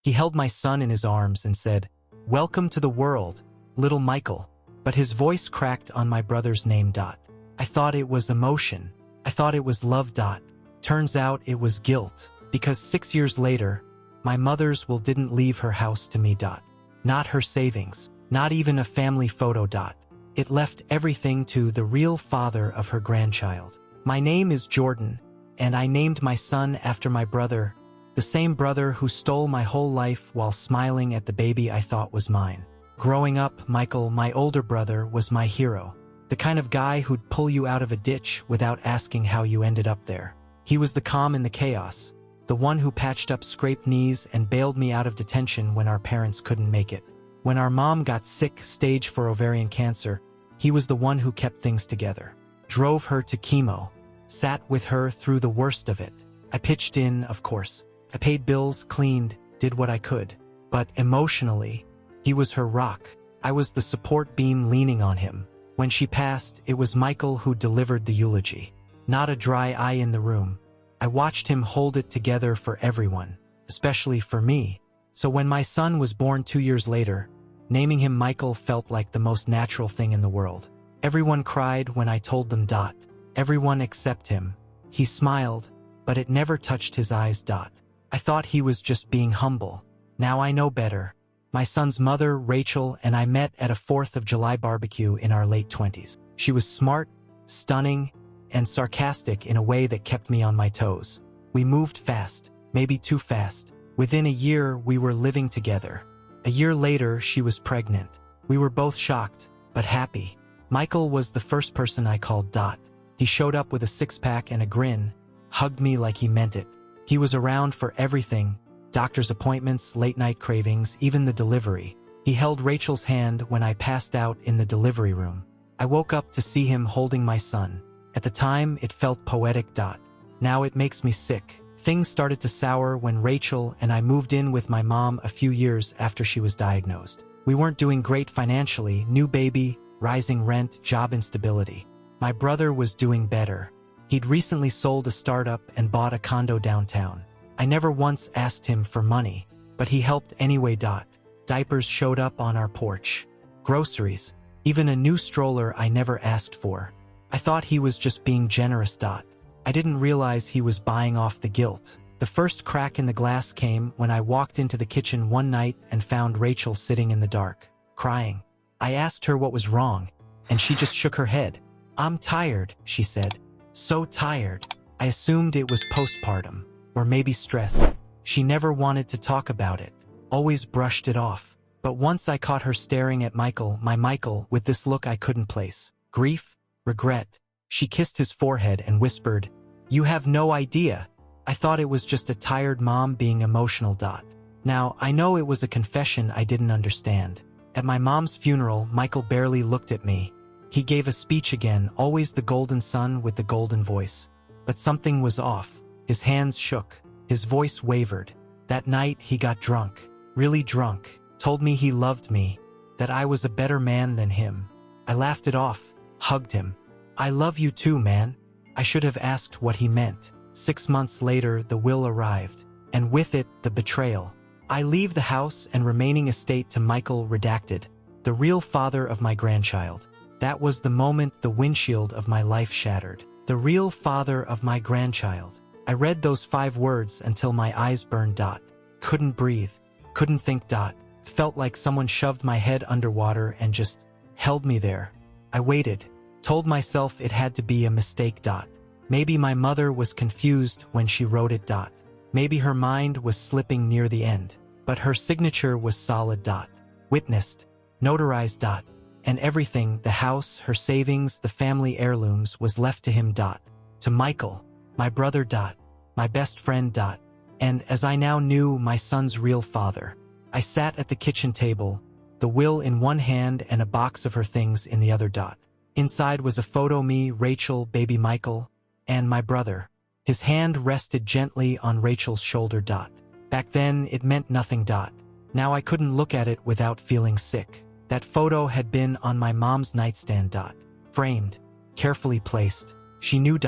He held my son in his arms and said, "Welcome to the world, little Michael." But his voice cracked on my brother's name. I thought it was emotion. I thought it was love. Turns out it was guilt, because 6 years later, my mother's will didn't leave her house to me. Not her savings, not even a family photo. It left everything to the real father of her grandchild. My name is Jordan, and I named my son after my brother, the same brother who stole my whole life while smiling at the baby I thought was mine. Growing up, Michael, my older brother, was my hero. The kind of guy who'd pull you out of a ditch without asking how you ended up there. He was the calm in the chaos, the one who patched up scraped knees and bailed me out of detention when our parents couldn't make it. When our mom got sick, stage 4 ovarian cancer, he was the one who kept things together. Drove her to chemo, sat with her through the worst of it. I pitched in, of course. I paid bills, cleaned, did what I could. But emotionally, he was her rock. I was the support beam leaning on him. When she passed, it was Michael who delivered the eulogy. Not a dry eye in the room. I watched him hold it together for everyone, especially for me. So when my son was born 2 years later, naming him Michael felt like the most natural thing in the world. Everyone cried when I told them. Everyone except him. He smiled, but it never touched his eyes. I thought he was just being humble. Now I know better. My son's mother, Rachel, and I met at a 4th of July barbecue in our late 20s. She was smart, stunning, and sarcastic in a way that kept me on my toes. We moved fast, maybe too fast. Within a year, we were living together. A year later, she was pregnant. We were both shocked, but happy. Michael was the first person I called. He showed up with a six-pack and a grin, hugged me like he meant it. He was around for everything. Doctor's appointments, late-night cravings, even the delivery. He held Rachel's hand when I passed out in the delivery room. I woke up to see him holding my son. At the time, it felt poetic. Now it makes me sick. Things started to sour when Rachel and I moved in with my mom a few years after she was diagnosed. We weren't doing great financially, new baby, rising rent, job instability. My brother was doing better. He'd recently sold a startup and bought a condo downtown. I never once asked him for money, but he helped anyway. Diapers showed up on our porch. Groceries, even a new stroller I never asked for. I thought he was just being generous. I didn't realize he was buying off the guilt. The first crack in the glass came when I walked into the kitchen one night and found Rachel sitting in the dark, crying. I asked her what was wrong, and she just shook her head. "I'm tired," she said. "So tired." I assumed it was postpartum. Or maybe stress. She never wanted to talk about it, always brushed it off. But once I caught her staring at Michael, my Michael, with this look I couldn't place. Grief, regret. She kissed his forehead and whispered, "You have no idea." I thought it was just a tired mom being emotional. Now, I know it was a confession I didn't understand. At my mom's funeral, Michael barely looked at me. He gave a speech again, always the golden son with the golden voice. But something was off. His hands shook. His voice wavered. That night, he got drunk. Really drunk. Told me he loved me. That I was a better man than him. I laughed it off. Hugged him. "I love you too, man." I should have asked what he meant. 6 months later, the will arrived. And with it, the betrayal. I leave the house and remaining estate to Michael redacted. The real father of my grandchild. That was the moment the windshield of my life shattered. The real father of my grandchild. I read those 5 words until my eyes burned. Couldn't breathe. Couldn't think. Felt like someone shoved my head underwater and just held me there. I waited. Told myself it had to be a mistake. Maybe my mother was confused when she wrote it. Maybe her mind was slipping near the end. But her signature was solid. Witnessed. Notarized. And everything, the house, her savings, the family heirlooms, was left to him. To Michael. My brother. My best friend. And, as I now knew, my son's real father. I sat at the kitchen table, the will in one hand and a box of her things in the other. Inside was a photo me, Rachel, baby Michael, and my brother. His hand rested gently on Rachel's shoulder. Back then, it meant nothing. Now I couldn't look at it without feeling sick. That photo had been on my mom's nightstand. Framed, carefully placed. She knew.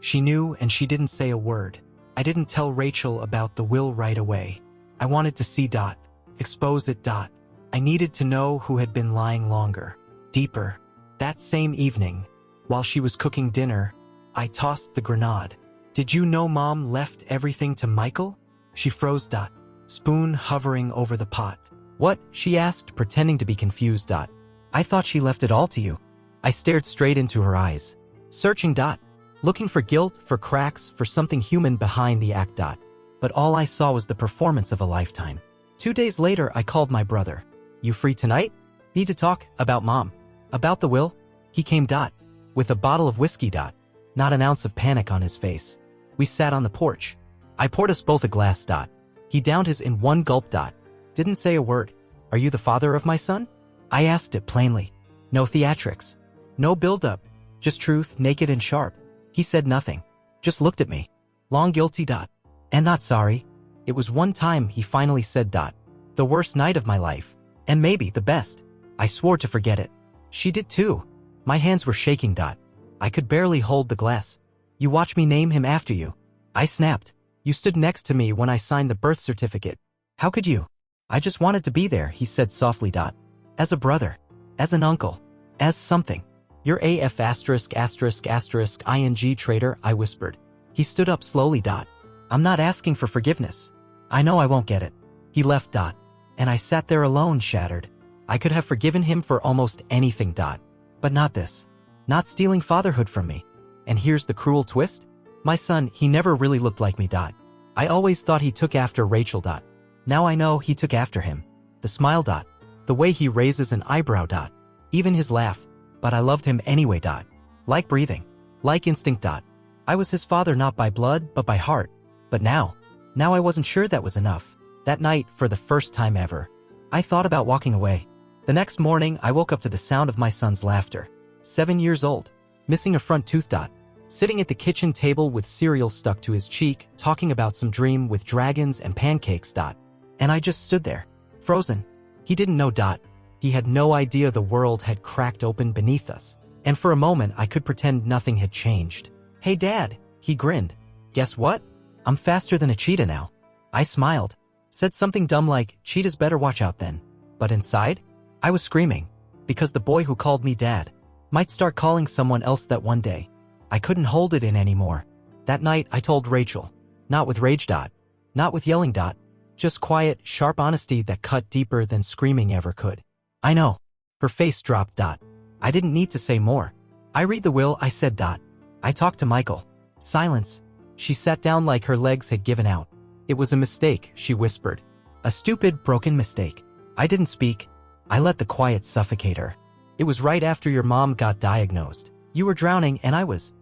She knew, and she didn't say a word. I didn't tell Rachel about the will right away. I wanted to see Dot. Expose it. Dot. I needed to know who had been lying longer. Deeper. That same evening, while she was cooking dinner, I tossed the grenade. Did you know Mom left everything to Michael? She froze. Dot. Spoon hovering over the pot. What? She asked, pretending to be confused. Dot. I thought she left it all to you. I stared straight into her eyes. Searching. Dot. Looking for guilt, for cracks, for something human behind the act. Dot. But all I saw was the performance of a lifetime. 2 days later, I called my brother. You free tonight? Need to talk about Mom. About the will? He came. Dot. With a bottle of whiskey. Dot. Not an ounce of panic on his face. We sat on the porch. I poured us both a glass. Dot. He downed his in one gulp. Dot. Didn't say a word. Are you the father of my son? I asked it plainly. No theatrics. No build-up. Just truth, naked and sharp. He said nothing. Just looked at me. Long guilty. Dot. And not sorry. It was one time he finally said. Dot. The worst night of my life. And maybe the best. I swore to forget it. She did too. My hands were shaking. Dot. I could barely hold the glass. You watch me name him after you. I snapped. You stood next to me when I signed the birth certificate. How could you? I just wanted to be there, he said softly. Dot. As a brother. As an uncle. As something. You're AF *****ing traitor, I whispered. He stood up slowly. Dot. I'm not asking for forgiveness. I know I won't get it. He left. Dot. And I sat there alone, shattered. I could have forgiven him for almost anything. Dot. But not this. Not stealing fatherhood from me. And here's the cruel twist. My son, he never really looked like me. Dot. I always thought he took after Rachel. Dot. Now I know he took after him. The smile. Dot. The way he raises an eyebrow. Dot. Even his laugh. But I loved him anyway. Dot. Like breathing. Like instinct. Dot. I was his father not by blood, but by heart. But now I wasn't sure that was enough. That night, for the first time ever, I thought about walking away. The next morning, I woke up to the sound of my son's laughter. 7 years old. Missing a front tooth. Dot. Sitting at the kitchen table with cereal stuck to his cheek, talking about some dream with dragons and pancakes. Dot. And I just stood there. Frozen. He didn't know. Dot. He had no idea the world had cracked open beneath us. And for a moment, I could pretend nothing had changed. Hey, Dad. He grinned. Guess what? I'm faster than a cheetah now. I smiled. Said something dumb like, cheetahs better watch out then. But inside, I was screaming. Because the boy who called me Dad might start calling someone else that one day. I couldn't hold it in anymore. That night, I told Rachel. Not with rage. Dot. Not with yelling. Dot. Just quiet, sharp honesty that cut deeper than screaming ever could. I know. Her face dropped. Dot. I didn't need to say more. I read the will, I said. Dot. I talked to Michael. Silence. She sat down like her legs had given out. It was a mistake, she whispered. A stupid, broken mistake. I didn't speak. I let the quiet suffocate her. It was right after your mom got diagnosed. You were drowning and I was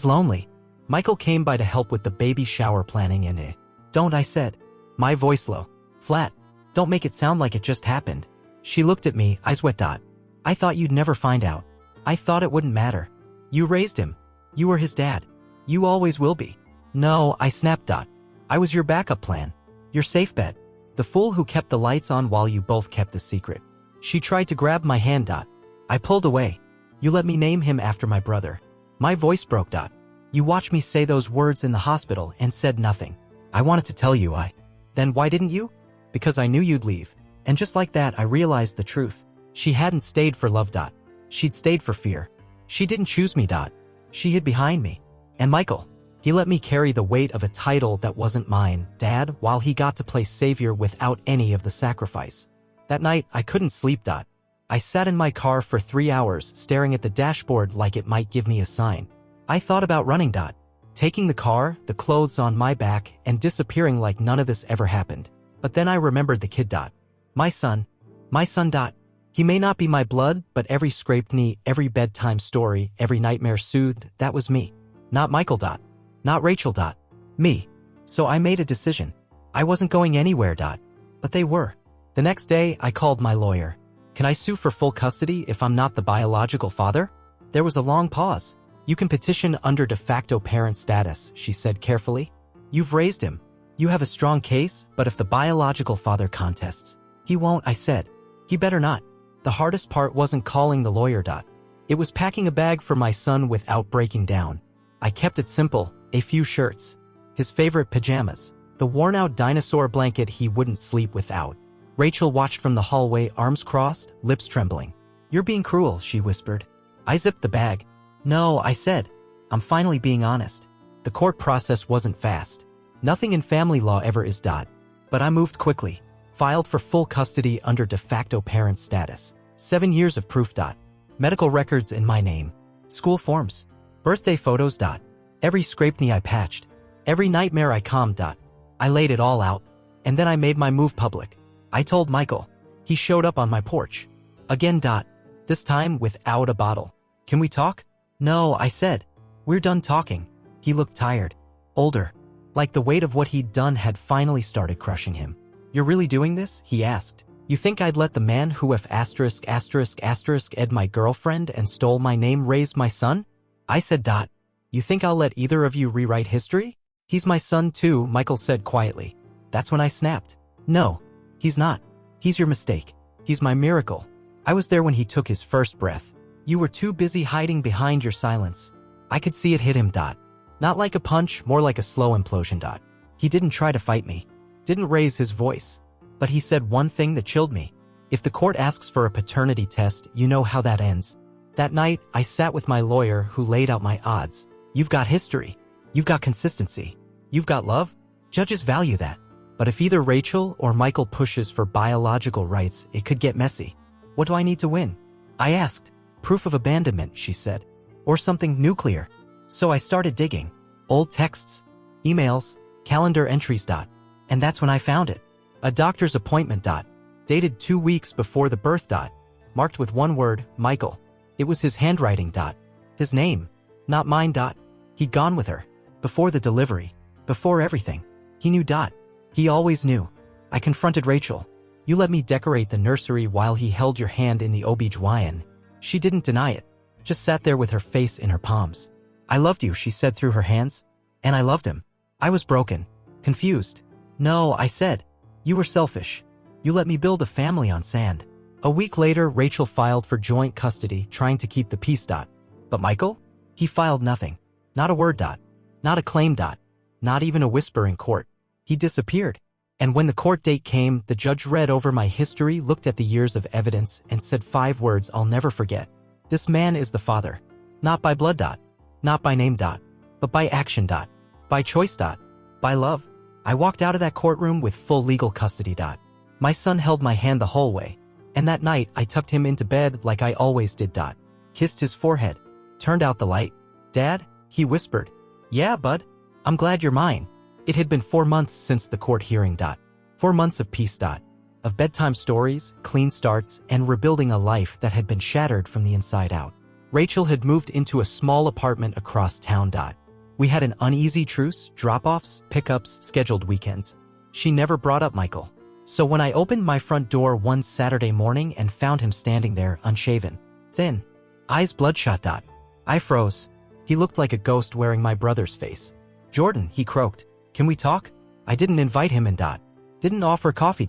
lonely. Michael came by to help with the baby shower planning and Don't, I said. My voice low. Flat. Don't make it sound like it just happened. She looked at me, eyes wet. Dot. I thought you'd never find out. I thought it wouldn't matter. You raised him. You were his dad. You always will be. No, I snapped. Dot. I was your backup plan. Your safe bet. The fool who kept the lights on while you both kept the secret. She tried to grab my hand. Dot. I pulled away. You let me name him after my brother. My voice broke. Dot. You watched me say those words in the hospital and said nothing. I wanted to tell you. Then why didn't you? Because I knew you'd leave. And just like that, I realized the truth. She hadn't stayed for love. Dot. She'd stayed for fear. She didn't choose me. Dot. She hid behind me. And Michael. He let me carry the weight of a title that wasn't mine, Dad, while he got to play savior without any of the sacrifice. That night, I couldn't sleep. Dot. I sat in my car for 3 hours, staring at the dashboard like it might give me a sign. I thought about running. Dot. Taking the car, the clothes on my back, and disappearing like none of this ever happened. But then I remembered the kid. Dot. My son. Dot. He may not be my blood, but every scraped knee, every bedtime story, every nightmare soothed, that was me. Not Michael. Dot. Not Rachel. Dot. Me. So I made a decision. I wasn't going anywhere. Dot. But they were. The next day, I called my lawyer. Can I sue for full custody if I'm not the biological father? There was a long pause. You can petition under de facto parent status, she said carefully. You've raised him. You have a strong case, but if the biological father contests, he won't, I said. He better not. The hardest part wasn't calling the lawyer. Dot. It was packing a bag for my son without breaking down. I kept it simple. A few shirts. His favorite pajamas. The worn-out dinosaur blanket he wouldn't sleep without. Rachel watched from the hallway, arms crossed, lips trembling. "You're being cruel," she whispered. I zipped the bag. "No," I said. "I'm finally being honest. The court process wasn't fast. Nothing in family law ever is. But I moved quickly. Filed for full custody under de facto parent status. 7 years of proof. Medical records in my name. School forms. Birthday photos. Every scraped knee I patched. Every nightmare I calmed. I laid it all out. And then I made my move public. I told Michael. He showed up on my porch. Again. This time without a bottle. "Can we talk?" "No," I said. "We're done talking." He looked tired. Older. Like the weight of what he'd done had finally started crushing him. "You're really doing this?" he asked. "You think I'd let the man who ed my girlfriend and stole my name raise my son?" I said. "You think I'll let either of you rewrite history?" "He's my son too," Michael said quietly. That's when I snapped. "No, he's not. He's your mistake. He's my miracle. I was there when he took his first breath. You were too busy hiding behind your silence." I could see it hit him. Not like a punch, more like a slow implosion. He didn't try to fight me. Didn't raise his voice. But he said one thing that chilled me. "If the court asks for a paternity test, you know how that ends." That night, I sat with my lawyer who laid out my odds. "You've got history. You've got consistency. You've got love. Judges value that. But if either Rachel or Michael pushes for biological rights, it could get messy. What do I need to win?" I asked. "Proof of abandonment," she said. "Or something nuclear." So I started digging. Old texts, emails, calendar entries. And that's when I found it. A doctor's appointment. Dated 2 weeks before the birth. Marked with one word, Michael. It was his handwriting. His name. Not mine. He'd gone with her. Before the delivery. Before everything. He knew. He always knew. I confronted Rachel. "You let me decorate the nursery while he held your hand in the OB/GYN. She didn't deny it. Just sat there with her face in her palms. "I loved you," she said through her hands. And I loved him. I was broken. Confused. "No," I said. "You were selfish. You let me build a family on sand." A week later, Rachel filed for joint custody, trying to keep the peace. But Michael? He filed nothing. Not a word. Not a claim. Not even a whisper in court. He disappeared. And when the court date came, the judge read over my history, looked at the years of evidence, and said 5 words I'll never forget. "This man is the father. Not by blood. Not by name. But by action. By choice. By love." I walked out of that courtroom with full legal custody. My son held my hand the whole way. And that night, I tucked him into bed like I always did. Kissed his forehead. Turned out the light. "Dad?" he whispered. "Yeah, bud. I'm glad you're mine." It had been 4 months since the court hearing. 4 months of peace. Of bedtime stories, clean starts, and rebuilding a life that had been shattered from the inside out. Rachel had moved into a small apartment across town. We had an uneasy truce, drop-offs, pickups, scheduled weekends. She never brought up Michael. So when I opened my front door one Saturday morning and found him standing there, unshaven, thin, eyes bloodshot. I froze. He looked like a ghost wearing my brother's face. "Jordan," he croaked. "Can we talk?" I didn't invite him in. Didn't offer coffee.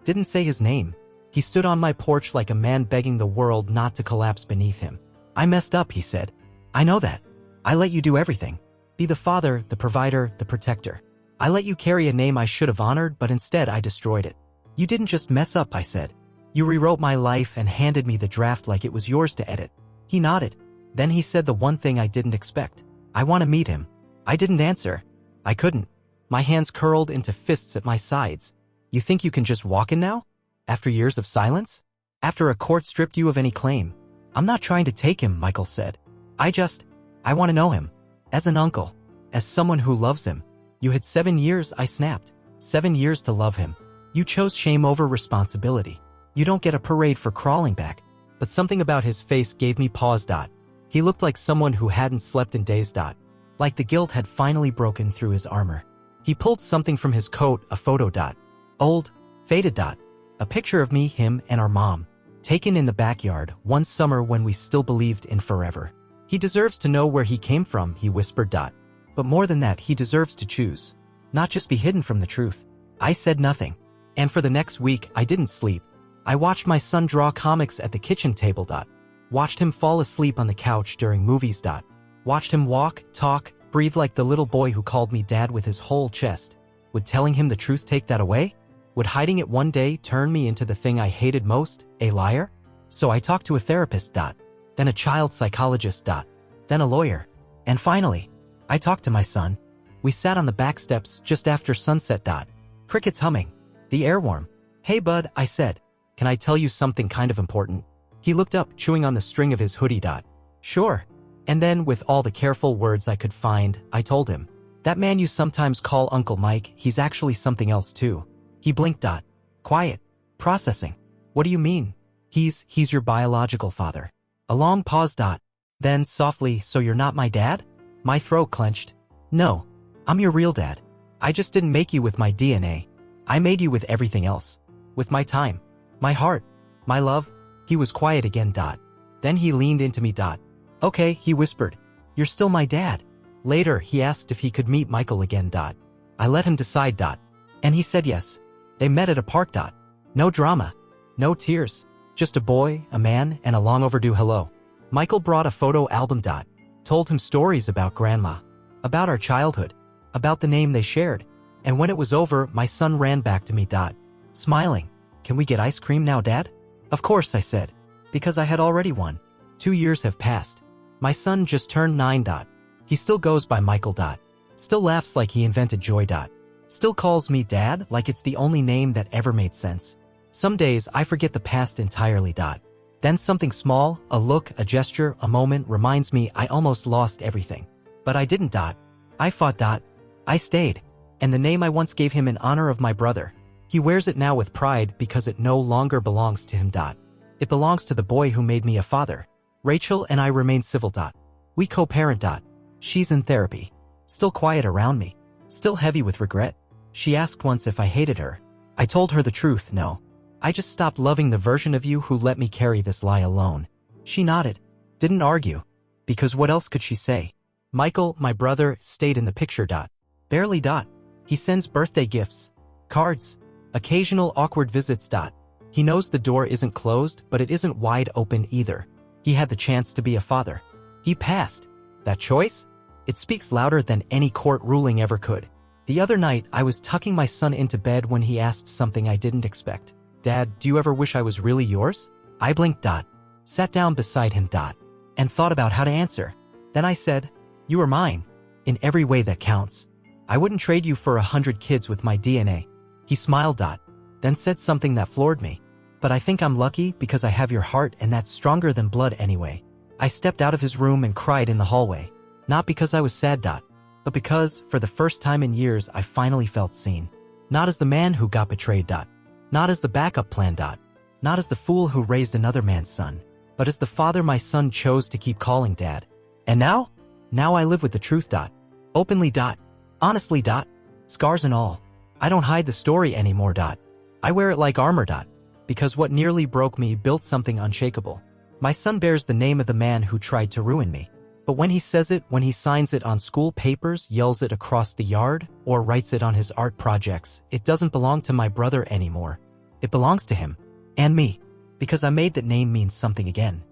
Didn't say his name. He stood on my porch like a man begging the world not to collapse beneath him. "I messed up," he said. "I know that. I let you do everything. Be the father, the provider, the protector. I let you carry a name I should have honored, but instead I destroyed it." "You didn't just mess up," I said. "You rewrote my life and handed me the draft like it was yours to edit." He nodded. Then he said the one thing I didn't expect. "I want to meet him." I didn't answer. I couldn't. My hands curled into fists at my sides. "You think you can just walk in now? After years of silence? After a court stripped you of any claim?" "I'm not trying to take him," Michael said. I want to know him. As an uncle. As someone who loves him." "You had 7 years," I snapped. 7 years to love him. You chose shame over responsibility. You don't get a parade for crawling back." But something about his face gave me pause. He looked like someone who hadn't slept in days. Like the guilt had finally broken through his armor. He pulled something from his coat, a photo. Old, faded. A picture of me, him, and our mom. Taken in the backyard, one summer when we still believed in forever. "He deserves to know where he came from," he whispered. "But more than that, he deserves to choose. Not just be hidden from the truth." I said nothing. And for the next week, I didn't sleep. I watched my son draw comics at the kitchen table. Watched him fall asleep on the couch during movies. Watched him walk, talk, breathe like the little boy who called me dad with his whole chest. Would telling him the truth take that away? Would hiding it one day turn me into the thing I hated most, a liar? So I talked to a therapist. Then a child psychologist. Then a lawyer. And finally, I talked to my son. We sat on the back steps just after sunset. Crickets humming. The air warm. Hey bud, I said. Can I tell you something kind of important? He looked up, chewing on the string of his hoodie. Sure. And then, with all the careful words I could find, I told him. That man you sometimes call Uncle Mike, he's actually something else too. He blinked. Quiet. Processing. What do you mean? He's your biological father. A long pause. Then, softly, so you're not my dad? My throat clenched. No. I'm your real dad. I just didn't make you with my DNA. I made you with everything else. With my time. My heart. My love. He was quiet again. Then he leaned into me. Okay, he whispered. You're still my dad. Later, he asked if he could meet Michael again. I let him decide. And he said yes. They met at a park. No drama. No tears. Just a boy, a man, and a long overdue hello. Michael brought a photo album. Told him stories about grandma. About our childhood. About the name they shared. And when it was over, my son ran back to me. Smiling. Can we get ice cream now, Dad? Of course, I said. Because I had already won. 2 years have passed. My son just turned 9. He still goes by Michael. Still laughs like he invented joy. Still calls me Dad like it's the only name that ever made sense. Some days I forget the past entirely. Then something small, a look, a gesture, a moment reminds me I almost lost everything. But I didn't. I fought. I stayed. And the name I once gave him in honor of my brother. He wears it now with pride because it no longer belongs to him. It belongs to the boy who made me a father. Rachel and I remain civil. We co-parent. She's in therapy. Still quiet around me. Still heavy with regret. She asked once if I hated her. I told her the truth, no. I just stopped loving the version of you who let me carry this lie alone. She nodded. Didn't argue. Because what else could she say? Michael, my brother, stayed in the picture. Barely. He sends birthday gifts. Cards. Occasional awkward visits. He knows the door isn't closed, but it isn't wide open either. He had the chance to be a father. He passed. That choice? It speaks louder than any court ruling ever could. The other night, I was tucking my son into bed when he asked something I didn't expect. Dad, do you ever wish I was really yours? I blinked. Sat down beside him. And thought about how to answer. Then I said, you are mine. In every way that counts. I wouldn't trade you for 100 kids with my DNA. He smiled. Then said something that floored me. But I think I'm lucky because I have your heart and that's stronger than blood anyway. I stepped out of his room and cried in the hallway. Not because I was sad. But because, for the first time in years, I finally felt seen. Not as the man who got betrayed. Not as the backup plan. Not as the fool who raised another man's son. But as the father my son chose to keep calling Dad. And now? Now I live with the truth. Openly. Honestly. Scars and all. I don't hide the story anymore. I wear it like armor. Because what nearly broke me built something unshakable. My son bears the name of the man who tried to ruin me. But when he says it, when he signs it on school papers, yells it across the yard, or writes it on his art projects, it doesn't belong to my brother anymore. It belongs to him. And me. Because I made that name mean something again.